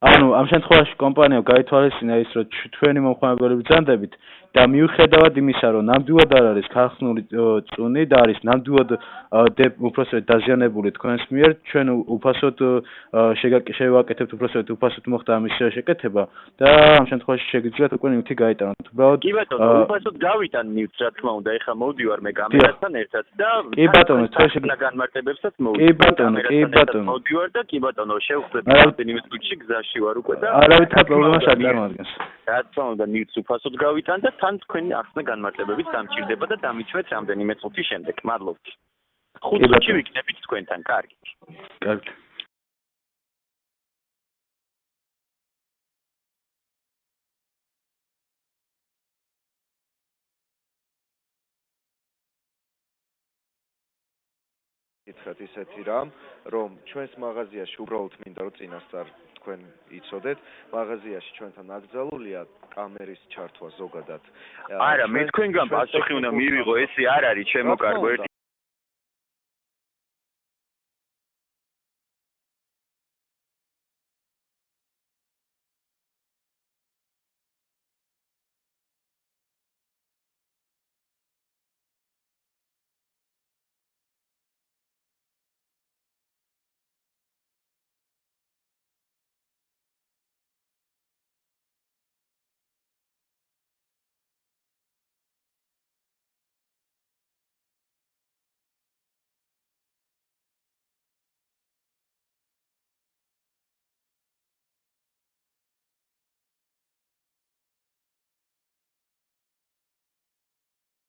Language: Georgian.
ანუ ამ შემთხვევაში კომპანიამ გაითვალისწინა ის, რომ ჩვენი მომხმარებელი ბრძანდებით და მიუხედავად იმისა, რომ ნამდვილად არ არის ქარხნული წუნი და არის ნამდვილად უпроსტად დაზიანებული თქვენს მიერ, ჩვენ უფასოდ შევაკეთებთ უпроსტად უფასოდ მოხდა ამის შეკეთება და ამ შემთხვევაში შეგიძლიათ უკვე ნივთი გაიტანოთ. უბრალოდ კი ბატონო, უფასოდ გავიტან ნივთს, რა თქმა უნდა, ეხლა მოვდივარ მე კამერასთან ერთად და კი ბატონო, თქვენ შეგიძლიათ განმარტებებსაც კი ბატონო, მოვდივარ და კი ბატონო, შევხვდეთ რამდენიმე წუთში გზაში ვარ უკვე და არავითარ პრობლემას არ წარმოადგენს. რა თქმა უნდა, ნივთს უფასოდ გავიტან და თან თქვენი ახსნა განმარტებებით დამჭირდება და დამიჩვენეთ რამდენიმე წუთის შემდეგ. მადლობთ. 5 წუთში ვიქნებით თქვენთან, კარგი. კარგი. გითხრათ ისეთი რამ, რომ ჩვენს მაღაზიაში უბრალოდ მინდა რომ წინასწარ თქვენ იცოდეთ, მაღაზიაში ჩვენთან აკრძალულია კამერის ჩართვა ზოგადად. არა, მე თქვენგან პასუხი უნდა მივიღო, ესე არ არის ჩემო კარგო.